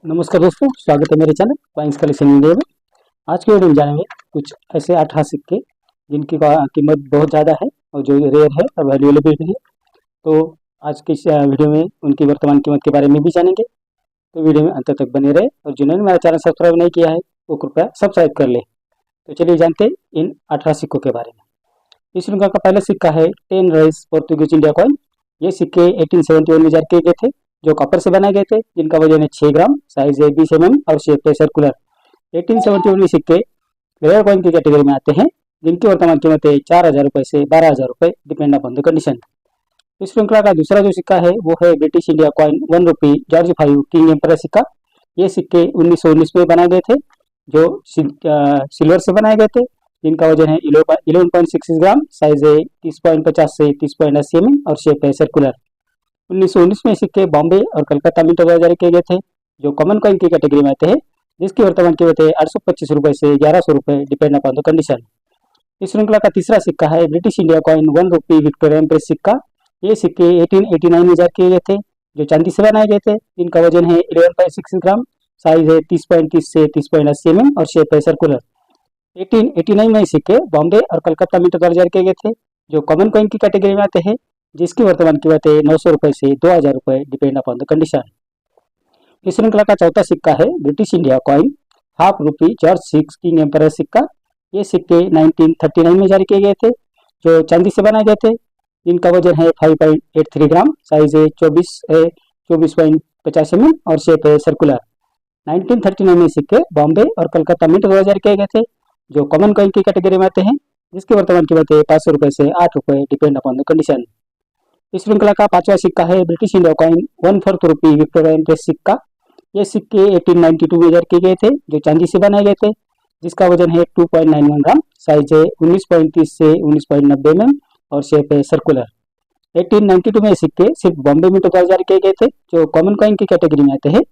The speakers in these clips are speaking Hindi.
नमस्कार दोस्तों, स्वागत है मेरे चैनल कॉइन्स कलेक्शन इंडिया में। आज के वीडियो में जानेंगे कुछ ऐसे 18 सिक्के जिनकी कीमत बहुत ज़्यादा है और जो रेयर है और वैल्यूएबल भी है। तो आज के इस वीडियो में उनकी वर्तमान कीमत के बारे में भी जानेंगे। तो वीडियो में अंत तक बने रहे और जिन्होंने मेरा चैनल सब्सक्राइब नहीं किया है वो कृपया सब्सक्राइब कर ले। तो चलिए जानते हैं इन 18 सिक्कों के बारे में। इस श्रृंखला का पहला सिक्का है 10 राइस पोर्तुगीज इंडिया कॉइन। ये सिक्के 1871 में जारी किए गए थे, जो कॉपर से बनाए गए थे, जिनका वजन है 6 ग्राम, साइज है 20 mm और शेप है सर्कुलर। 1871 में सिक्के रेयर कॉइन की कैटेगरी में आते हैं, जिनकी वर्तमान कीमत है 4,000 रुपये से 12,000 रुपये, डिपेंड अपॉन द कंडीशन। इस श्रृंखला का दूसरा जो सिक्का है वो है ब्रिटिश इंडिया कॉइन 1 रुपी जॉर्ज 5 किंग एम्पर सिक्का। ये सिक्के 1919 में बनाए गए थे, जो सिल्वर से बनाए गए थे, जिनका वजन है 11.66 ग्राम, साइज है 30.50 से 30.80 mm और शेप है सर्कुलर। 1919 में सिक्के बॉम्बे और कलकत्ता मिंटों द्वारा जारी किए गए थे, जो कॉमन कॉइन की कैटेगरी में आते हैं, जिसकी वर्तमान कीमत है 825 रुपये से 1100 रुपये, डिपेंड अपॉन द कंडीशन। इस श्रृंखला का तीसरा सिक्का है ब्रिटिश इंडिया कॉइन 1 रुपी विक्टोरिया एम्प्रेस सिक्का। ये सिक्के 1889 में जारी किए गए थे, जो चांदी से बनाए गए थे, जिनका वजन है 11.6 ग्राम, साइज है 30.30 से 30.80 mm और शेप है सर्कुलर। 1889 में सिक्के बॉम्बे और कलकत्ता मिंटों द्वारा जारी किए गए थे, जो कॉमन कॉइन की कैटेगरी में आते हैं, जिसकी वर्तमान कीमत है 900 रुपये से 2,000 रुपये, डिपेंड अपॉन द कंडीशन। इस श्रृंखला का चौथा सिक्का है ब्रिटिश इंडिया कॉइन हाफ रुपी जॉर्ज 6 किंग एम्पर सिक्का। ये सिक्के 1939 में जारी किए गए थे, जो चांदी से बनाए गए थे, जिनका वजन है 5.83 ग्राम, साइज है 24.50 mm और शेप है सर्कुलर। 1939 में सिक्के बॉम्बे और कलकत्ता मिंट द्वारा जारी किए गए थे, जो कॉमन कॉइन की कैटेगरी में आते हैं, जिसकी वर्तमान कीमत है 500 रुपये से 8 रुपये, डिपेंड अपॉन द कंडीशन। इस श्रृंखला का पांचवा सिक्का है ब्रिटिश इंडिया कॉइन 1/4 रुपी विक्टोरिया एम्प्रेस सिक्का। ये सिक्के 1892 में जारी किए गए थे, जो चांदी से बनाए गए थे, जिसका वजन है 2.91 ग्राम, साइज है 19.30 से 19.90 mm और शेप है सर्कुलर। 1892 में सिक्के सिर्फ बॉम्बे मिंटों द्वारा जारी किए गए थे, जो कॉमन कॉइन की कैटेगरी में आते हैं,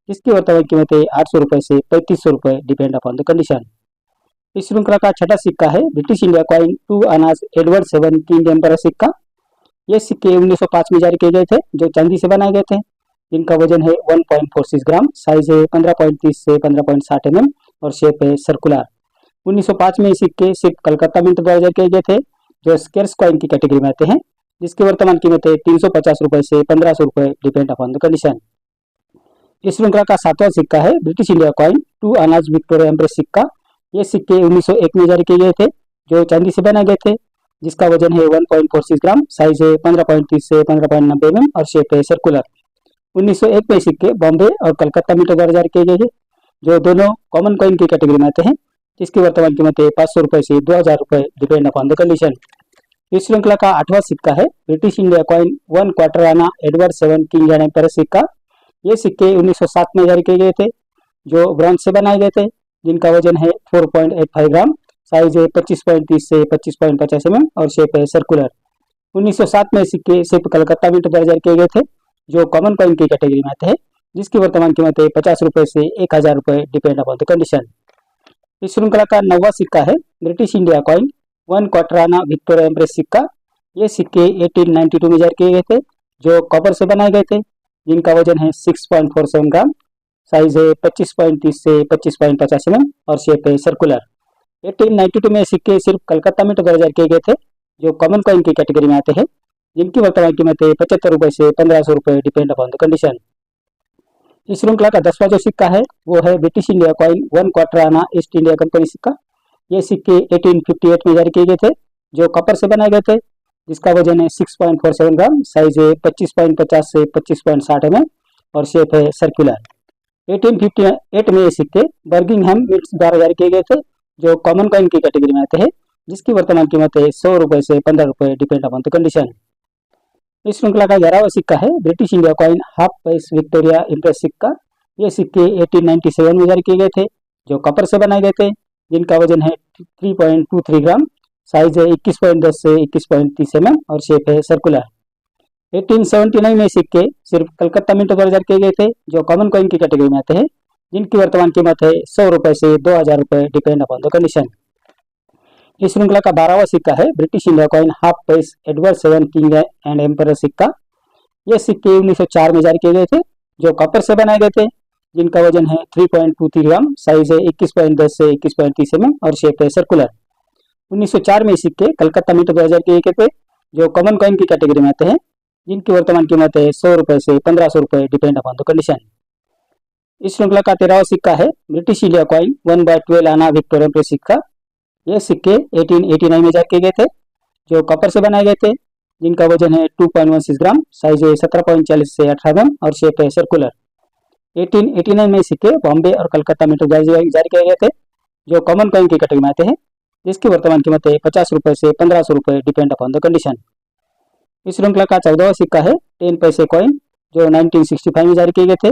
जिसकी वर्तमान कीमत है 800 रुपये से 3500 रुपये, डिपेंड अपॉन द कंडीशन। इस श्रृंखला का छठा सिक्का है ब्रिटिश इंडिया कॉइन 2 आनाज एडवर्ड 7 किंग एम्पर सिक्का। ये सिक्के 1905 में जारी किए गए थे, जो चांदी से बनाए गए थे, जिनका वजन है 1.46 ग्राम, साइज है 15.30 से 15.60 mm और शेप है सर्कुलर। 1905 में सिक्के सिर्फ कलकत्ता मिंट द्वारा जारी किए गए थे, जो स्केर्स कॉइन की कैटेगरी में आते हैं, जिसकी वर्तमान कीमत है 350 रुपये से 1500 रुपये, डिपेंड अपॉन द कंडीशन। इस श्रृंखला का सातवां सिक्का है ब्रिटिश इंडिया कॉइन 2 अनाज विक्टोरिया एम्प्रेस सिक्का। ये सिक्के 1901 में जारी किए गए थे, जो चांदी से बनाए गए थे, जिसका वजन है 1.46 ग्राम, साइज है 15.30 से 15.90 mm और शेप है सर्कुलर। 1901 में सिक्के बॉम्बे और कलकत्ता मिंटों द्वारा जारी किए गए, जो दोनों कॉमन कॉइन की कैटेगरी में आते हैं, जिसकी वर्तमान कीमत है 500 रुपये से 2,000 रुपये, डिपेंड अपॉन द कंडीशन। इस श्रृंखला का आठवां सिक्का है ब्रिटिश इंडिया कॉइन 1 क्वार्टर आना एडवर्ड 7 किंग एम्पर सिक्का। ये सिक्के 1907 में जारी किए गए थे, जो ब्रॉन्ज से बनाए गए थे, जिनका वजन है 4.85 ग्राम, साइज है 25.30 से 25.50 mm और शेप है सर्कुलर। 1907 में सिक्के सिर्फ कलकत्ता मिंट द्वारा जारी किए गए थे, जो कॉमन कॉइन की कैटेगरी में आते हैं, जिसकी वर्तमान कीमत है 50 रुपये से 1,000 रुपये, डिपेंड अपॉन द कंडीशन। इस श्रृंखला का नौवां सिक्का है ब्रिटिश इंडिया कॉइन 1 क्वार्टर आना विक्टोरिया एम्प्रेस सिक्का। ये सिक्के 1892 में जारी किए गए थे, जो कॉपर से बनाए गए थे, जिनका वजन है 6.47 ग्राम, साइज है 25.30 से 25.50 mm और शेप है सर्कुलर। 1892 में सिक्के सिर्फ कलकत्ता मिंट द्वारा जारी किए गए थे, जो कॉमन कॉइन की कैटेगरी में आते हैं, जिनकी वर्तमान कीमत है 75 रुपये से 1,500 रुपये, डिपेंड अपॉन द कंडीशन। इस श्रृंखला का 10वां जो सिक्का है वो है ब्रिटिश इंडिया कॉइन 1 क्वार्टर आना ईस्ट इंडिया कंपनी सिक्का। ये सिक्के 1858 में जारी किए गए थे, जो कॉपर से बनाए गए थे, जिसका वजन है 6.47 ग्राम, साइज है 25.50 से 25.60 mm और शेप है सर्कुलर। 1858 में ये सिक्के बर्मिंघम मिंट्स द्वारा जारी किए गए थे, जो कॉमन कॉइन की कैटेगरी में आते हैं, जिसकी वर्तमान कीमत है 100 रुपये से 15 रुपये, डिपेंड अपॉन द कंडीशन। इस श्रृंखला का 11वां सिक्का है ब्रिटिश इंडिया कॉइन हाफ पैस विक्टोरिया एम्प्रेस सिक्का। ये सिक्के 1897 में जारी किए गए थे, जो कॉपर से बनाए गए थे, जिनका वजन है 3.23 ग्राम, साइज है 21.10 से 21.30 mm और शेप है सर्कुलर। 1879 में सिक्के सिर्फ कलकत्ता मिंट द्वारा जारी किए गए थे, जो कॉमन कॉइन की कैटेगरी में आते हैं, जिनकी वर्तमान कीमत है 100 रुपये से 2,000 रुपये, डिपेंड अपॉन द कंडीशन। इस श्रृंखला का 12वां सिक्का है ब्रिटिश इंडिया कॉइन हाफ पैस एडवर्ड 7 किंग एंड एम्पर सिक्का। ये सिक्के 1904 में जारी किए गए थे, जो कॉपर से बनाए गए थे, जिनका वजन है 3.23 ग्राम, साइज है 21.10 से 21.30 mm और शेप है सर्कुलर। 1904 में ये सिक्के कलकत्ता मिंट 2000 के एक थे, जो कॉमन कॉइन की कैटेगरी में आते हैं, जिनकी वर्तमान कीमत है 100 रुपये से 1500 रुपये, डिपेंड अपॉन द कंडीशन। इस श्रृंखला का 13वां सिक्का है ब्रिटिश इंडिया कॉइन 1/12 आना विक्टोरियन प्रेस सिक्का। ये सिक्के 1889 में जारी किए गए थे, जो कॉपर से बनाए गए थे, जिनका वजन है 2.16 ग्राम, साइज है 17.40 से 18 mm और शेप है सर्कुलर। 1889 में सिक्के बॉम्बे और कलकत्ता मिंट जारी किए गए थे, जो कॉमन कॉइन की कैटेगरी में आते हैं, जिसकी वर्तमान कीमत है 50 रुपये से 1500 रुपये, डिपेंड अपॉन द कंडीशन। इस श्रृंखला का 14वां सिक्का है 10 पैसे कॉइन, जो 1965 में जारी किए गए थे,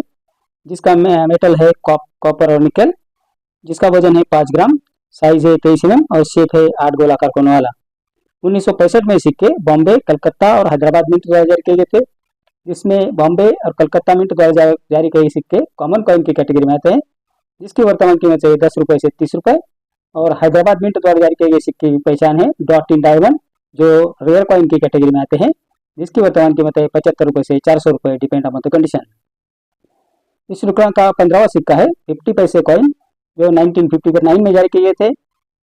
जिसका मेटल है कॉपर और निकल, जिसका वजन है 5 ग्राम, साइज है 23 mm और शेप है 8 गोलाकार कोनों वाला। 1965 में सिक्के बॉम्बे, कलकत्ता और हैदराबाद मिंट द्वारा जारी किए गए थे, जिसमें बॉम्बे और कलकत्ता मिंट द्वारा जारी किए सिक्के कॉमन कॉइन की कैटेगरी में आते हैं, जिसकी वर्तमान कीमत है 10 रुपये से 30 रुपये। और हैदराबाद मिंट द्वारा जारी किए गए सिक्के की पहचान है डॉट इन डायमंड, जो रेयर कॉइन की कैटेगरी में आते हैं, जिसकी वर्तमान कीमत है 75 रुपये से 400 रुपये, डिपेंड अपॉन द कंडीशन। इस श्रृंखला का 15वां सिक्का है 50 पैसे कॉइन, जो 1959 में जारी किए गए थे,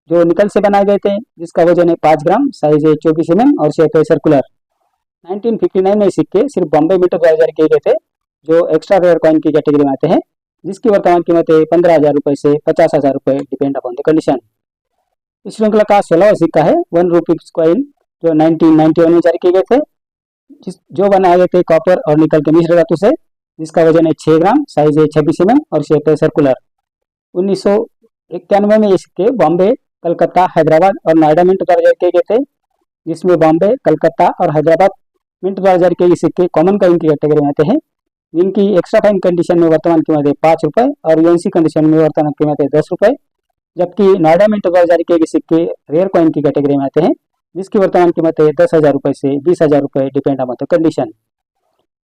जो निकल से बनाए गए थे, जिसका वजन है 5 ग्राम, साइज है 24 mm और शेप है सर्कुलर। 1959 में सिक्के सिर्फ बॉम्बे मिंट द्वारा जारी किए गए थे, जो एक्स्ट्रा रेयर कॉइन की कैटेगरी में आते हैं, जिसकी वर्तमान कीमत है 15,000 रुपये से 50,000 रुपये, डिपेंड अपॉन द कंडीशन। इस श्रृंखला का 16वां सिक्का है 1 रुपीज कॉइन, जो 1991 में जारी किए गए थे, जो बनाए गए थे कॉपर और निकल के मिश्र धातु से, जिसका वजन है 6 ग्राम, साइज है 26 mm और शेप है सर्कुलर। 1991 में ये सिक्के बॉम्बे, कलकत्ता, हैदराबाद और नोएडा मिंट द्वारा जारी किए गए थे, जिसमें बॉम्बे, कलकत्ता और हैदराबाद मिंट द्वारा जारी किए गए सिक्के कॉमन कॉइन की कैटेगरी में आते हैं, जिनकी एक्स्ट्रा फाइन कंडीशन में वर्तमान कीमत है 5 रुपये और यूएनसी कंडीशन में वर्तमान कीमत है 10 रुपये, जबकि नोएडा मिंट द्वारा जारी किए गए सिक्के रेयर कॉइन की कैटेगरी में आते हैं, जिसकी वर्तमान कीमत है 10,000 रुपये से 20,000 रुपये, डिपेंड अपॉन द कंडीशन।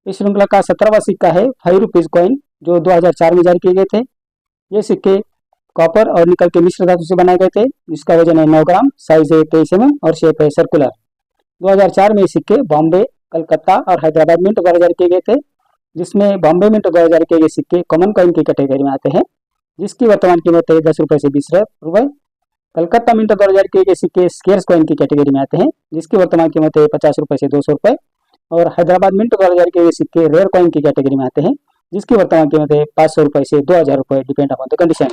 इस श्रृंखला का 17वां सिक्का है 5 रुपीज कॉइन, जो 2004 में जारी किए गए थे। ये सिक्के कॉपर और निकल के मिश्र धातु से बनाए गए थे, जिसका वजन है 9 ग्राम, साइज है 23 mm और शेप है सर्कुलर। 2004 में ये सिक्के बॉम्बे, कलकत्ता और हैदराबाद मिंट द्वारा जारी किए गए थे, जिसमें बॉम्बे मिंट द्वारा जारी किए गए सिक्के कॉमन कॉइन की कैटेगरी में आते हैं, जिसकी वर्तमान कीमत है 10 रुपये से 20 रुपये। कलकत्ता मिंट द्वारा जारी किए गए सिक्के स्केर्स कॉइन की कैटेगरी में आते हैं, जिसकी वर्तमान कीमत है 50 रुपये से 200 रुपये। और हैदराबाद मिंट द्वारा जारी किए गए सिक्के रेयर कॉइन की कैटेगरी में आते हैं, जिसकी वर्तमान कीमत है 500 रुपये से 2000 रुपये, डिपेंड अपॉन द कंडीशन।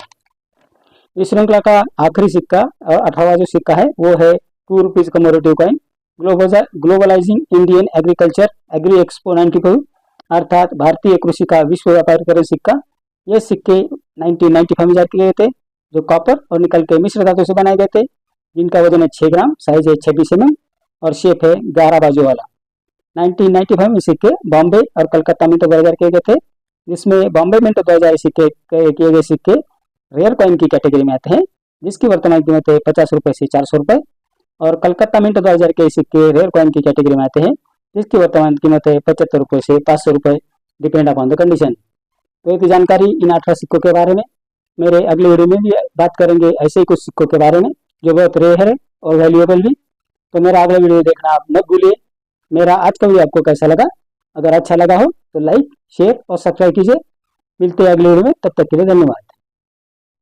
इस श्रृंखला का आखिरी सिक्का और 18वां जो सिक्का है वो है 2 rupees commemorative coin, globalizing Indian agriculture agri expo 92, अर्थात भारतीय कृषि का विश्व व्यापारीकरण सिक्का। ये सिक्के 1995 में जारी किए गए थे, जो कॉपर और निकल के मिश्र धातु से बनाए गए थे, जिनका वजन है 6 ग्राम, साइज है 26 mm और शेप है 11 बाजू वाला। 1995 में सिक्के बॉम्बे और कलकत्ता मिंट द्वारा जारी किए गए थे, जिसमें बॉम्बे मिंट द्वारा जारी किए गए सिक्के रेयर कॉइन की कैटेगरी में आते हैं, जिसकी वर्तमान कीमत है 50 रुपये से 400 रुपये। और कलकत्ता मिंट द्वारा जारी किए सिक्के रेयर कॉइन की कैटेगरी में आते हैं, जिसकी वर्तमान कीमत है 75 रुपये से 500 रुपये, डिपेंड अपॉन द कंडीशन। तो एक जानकारी इन 18 सिक्कों के बारे में। मेरे अगले वीडियो में भी बात करेंगे ऐसे ही कुछ सिक्कों के बारे में जो बहुत रेयर है और वैल्यूएबल भी। तो मेरा अगला वीडियो देखना आप मत भूलिए। मेरा आज का वीडियो आपको कैसा लगा? अगर अच्छा लगा हो तो लाइक, शेयर और सब्सक्राइब कीजिए। मिलते हैं अगले वीडियो में, तब तक के लिए धन्यवाद।